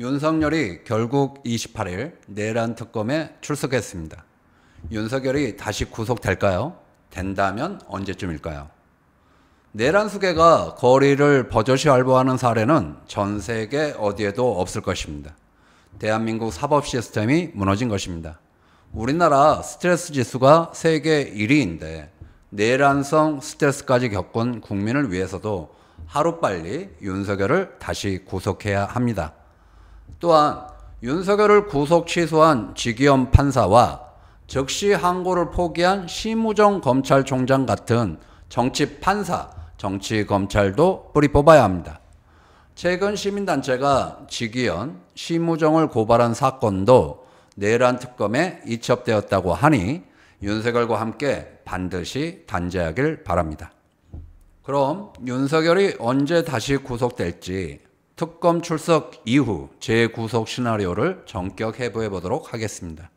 윤석열이 결국 28일 내란 특검에 출석했습니다. 윤석열이 다시 구속될까요? 된다면 언제쯤일까요? 내란 수괴가 거리를 버젓이 활보하는 사례는 전 세계 어디에도 없을 것입니다. 대한민국 사법 시스템이 무너진 것입니다. 우리나라 스트레스 지수가 세계 1위인데 내란성 스트레스까지 겪은 국민을 위해서도 하루빨리 윤석열을 다시 구속해야 합니다. 또한 윤석열을 구속 취소한 지기현 판사와 즉시 항고를 포기한 심우정 검찰총장 같은 정치 판사, 정치 검찰도 뿌리 뽑아야 합니다. 최근 시민단체가 지기현, 심우정을 고발한 사건도 내란 특검에 이첩되었다고 하니 윤석열과 함께 반드시 단죄하길 바랍니다. 그럼 윤석열이 언제 다시 구속될지 특검 출석 이후 재구속 시나리오를 전격 해부해 보도록 하겠습니다.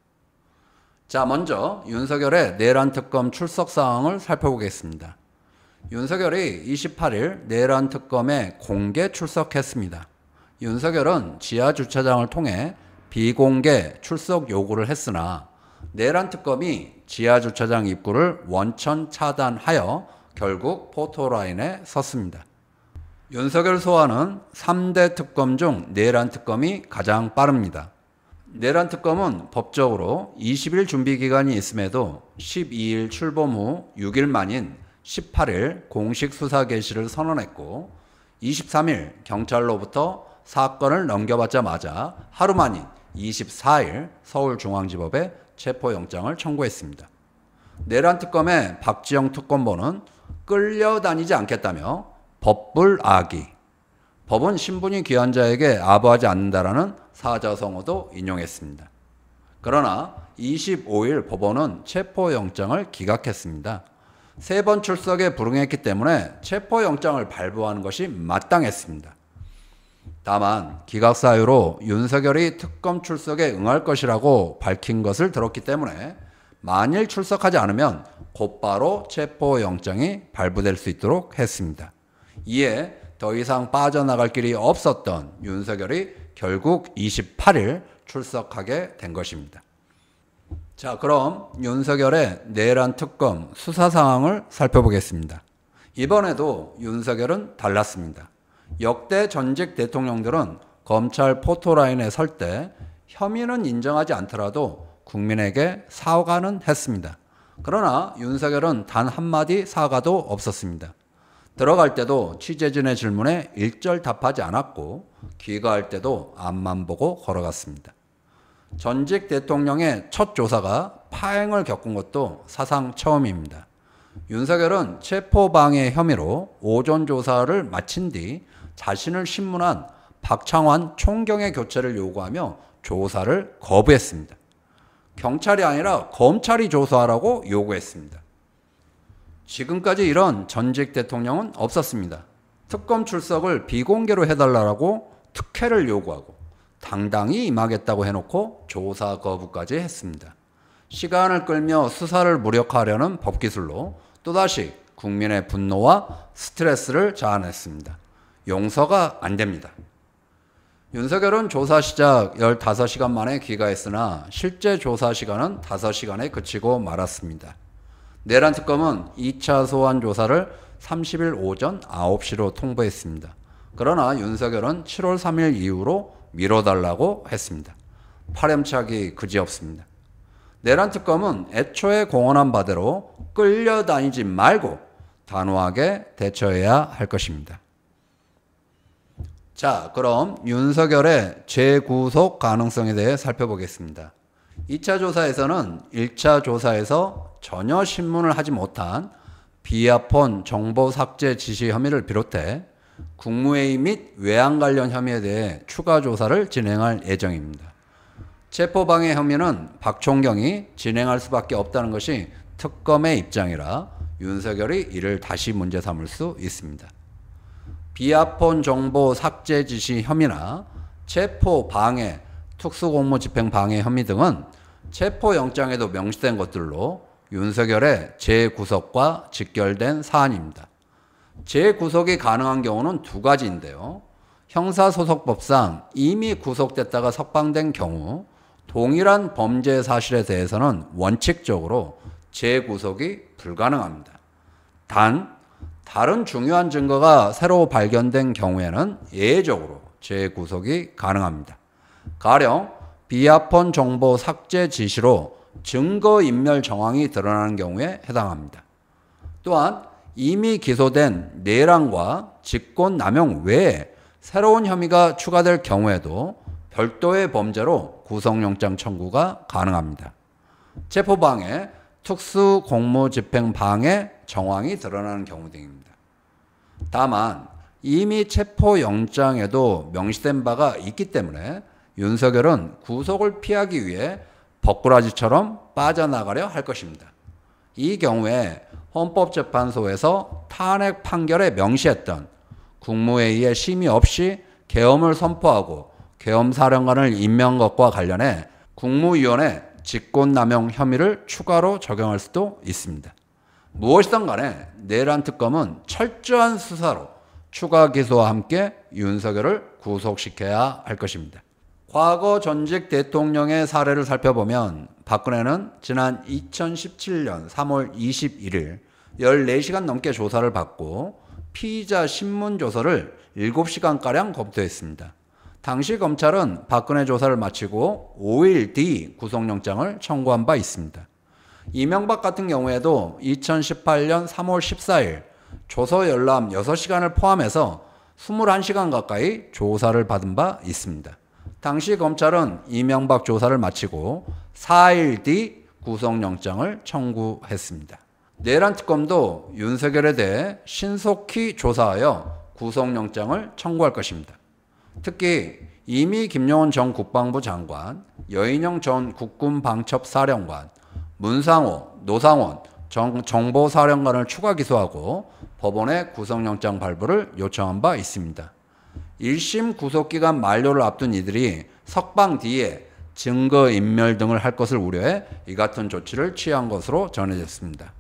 자, 먼저 윤석열의 내란 특검 출석 사항을 살펴보겠습니다. 윤석열이 28일 내란 특검에 공개 출석했습니다. 윤석열은 지하 주차장을 통해 비공개 출석 요구를 했으나 내란 특검이 지하 주차장 입구를 원천 차단하여 결국 포토라인에 섰습니다. 윤석열 소환은 3대 특검 중 내란 특검이 가장 빠릅니다. 내란 특검은 법적으로 20일 준비 기간이 있음에도 12일 출범 후 6일 만인 18일 공식 수사 개시를 선언했고 23일 경찰로부터 사건을 넘겨받자마자 하루 만인 24일 서울중앙지법에 체포영장을 청구했습니다. 내란 특검의 박지영 특검보는 끌려다니지 않겠다며 법불아기, 법은 신분이 귀한 자에게 아부하지 않는다라는 사자성어도 인용했습니다. 그러나 25일 법원은 체포영장을 기각했습니다. 3번 출석에 불응했기 때문에 체포영장을 발부하는 것이 마땅했습니다. 다만 기각 사유로 윤석열이 특검 출석에 응할 것이라고 밝힌 것을 들었기 때문에 만일 출석하지 않으면 곧바로 체포영장이 발부될 수 있도록 했습니다. 이에 더 이상 빠져나갈 길이 없었던 윤석열이 결국 28일 출석하게 된 것입니다. 자, 그럼 윤석열의 내란 특검 수사 상황을 살펴보겠습니다. 이번에도 윤석열은 달랐습니다. 역대 전직 대통령들은 검찰 포토라인에 설 때 혐의는 인정하지 않더라도 국민에게 사과는 했습니다. 그러나 윤석열은 단 한마디 사과도 없었습니다. 들어갈 때도 취재진의 질문에 일절 답하지 않았고 귀가할 때도 앞만 보고 걸어갔습니다. 전직 대통령의 첫 조사가 파행을 겪은 것도 사상 처음입니다. 윤석열은 체포방해 혐의로 오전 조사를 마친 뒤 자신을 신문한 박창환 총경의 교체를 요구하며 조사를 거부했습니다. 경찰이 아니라 검찰이 조사하라고 요구했습니다. 지금까지 이런 전직 대통령은 없었습니다. 특검 출석을 비공개로 해달라고 특혜를 요구하고 당당히 임하겠다고 해놓고 조사 거부까지 했습니다. 시간을 끌며 수사를 무력화하려는 법기술로 또다시 국민의 분노와 스트레스를 자아냈습니다. 용서가 안 됩니다. 윤석열은 조사 시작 15시간 만에 귀가했으나 실제 조사 시간은 5시간에 그치고 말았습니다. 내란 특검은 2차 소환 조사를 30일 오전 9시로 통보했습니다. 그러나 윤석열은 7월 3일 이후로 미뤄달라고 했습니다. 파렴치하기 그지없습니다. 내란 특검은 애초에 공언한 바대로 끌려다니지 말고 단호하게 대처해야 할 것입니다. 자, 그럼 윤석열의 재구속 가능성에 대해 살펴보겠습니다. 2차 조사에서는 1차 조사에서 전혀 신문을 하지 못한 비아폰 정보 삭제 지시 혐의를 비롯해 국무회의 및 외환 관련 혐의에 대해 추가 조사를 진행할 예정입니다. 체포방해 혐의는 박총경이 진행할 수밖에 없다는 것이 특검의 입장이라 윤석열이 이를 다시 문제 삼을 수 있습니다. 비아폰 정보 삭제 지시 혐의나 체포방해, 특수공무집행방해 혐의 등은 체포영장에도 명시된 것들로 윤석열의 재구속과 직결된 사안입니다. 재구속이 가능한 경우는 두 가지인데요. 형사소송법상 이미 구속됐다가 석방된 경우 동일한 범죄 사실에 대해서는 원칙적으로 재구속이 불가능합니다. 단, 다른 중요한 증거가 새로 발견된 경우에는 예외적으로 재구속이 가능합니다. 가령 비아폰 정보 삭제 지시로 증거인멸 정황이 드러나는 경우에 해당합니다. 또한 이미 기소된 내란과 직권남용 외에 새로운 혐의가 추가될 경우에도 별도의 범죄로 구속영장 청구가 가능합니다. 체포방해, 특수공무집행방해 정황이 드러나는 경우 등입니다. 다만 이미 체포영장에도 명시된 바가 있기 때문에 윤석열은 구속을 피하기 위해 버꾸라지처럼 빠져나가려 할 것입니다. 이 경우에 헌법재판소에서 탄핵 판결에 명시했던 국무회의의 심의 없이 계엄을 선포하고 계엄사령관을 임명한 것과 관련해 국무위원회 직권남용 혐의를 추가로 적용할 수도 있습니다. 무엇이든 간에 내란 특검은 철저한 수사로 추가 기소와 함께 윤석열을 구속시켜야 할 것입니다. 과거 전직 대통령의 사례를 살펴보면 박근혜는 지난 2017년 3월 21일 14시간 넘게 조사를 받고 피의자 신문 조서를 7시간가량 검토했습니다. 당시 검찰은 박근혜 조사를 마치고 5일 뒤 구속영장을 청구한 바 있습니다. 이명박 같은 경우에도 2018년 3월 14일 조서 열람 6시간을 포함해서 21시간 가까이 조사를 받은 바 있습니다. 당시 검찰은 이명박 조사를 마치고 4일 뒤 구속영장을 청구했습니다. 내란 특검도 윤석열에 대해 신속히 조사하여 구속영장을 청구할 것입니다. 특히 이미 김용원 전 국방부 장관, 여인영 전 국군방첩사령관, 문상호, 노상원 정보사령관을 추가 기소하고 법원에 구속영장 발부를 요청한 바 있습니다. 1심 구속기간 만료를 앞둔 이들이 석방 뒤에 증거인멸 등을 할 것을 우려해 이 같은 조치를 취한 것으로 전해졌습니다.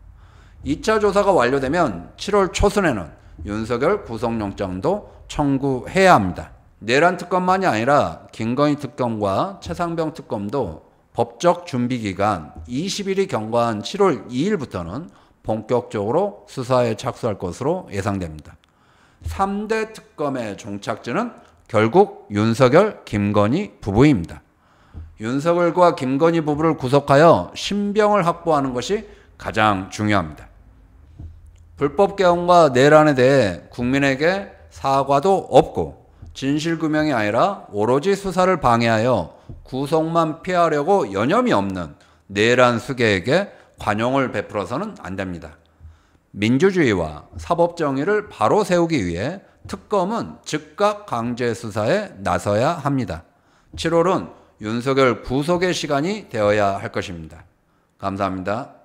2차 조사가 완료되면 7월 초순에는 윤석열 구속영장도 청구해야 합니다. 내란 특검만이 아니라 김건희 특검과 최상병 특검도 법적 준비기간 20일이 경과한 7월 2일부터는 본격적으로 수사에 착수할 것으로 예상됩니다. 3대 특검의 종착지는 결국 윤석열, 김건희 부부입니다. 윤석열과 김건희 부부를 구속하여 신병을 확보하는 것이 가장 중요합니다. 불법 개헌과 내란에 대해 국민에게 사과도 없고 진실규명이 아니라 오로지 수사를 방해하여 구속만 피하려고 여념이 없는 내란 수괴에게 관용을 베풀어서는 안 됩니다. 민주주의와 사법정의를 바로 세우기 위해 특검은 즉각 강제 수사에 나서야 합니다. 7월은 윤석열 구속의 시간이 되어야 할 것입니다. 감사합니다.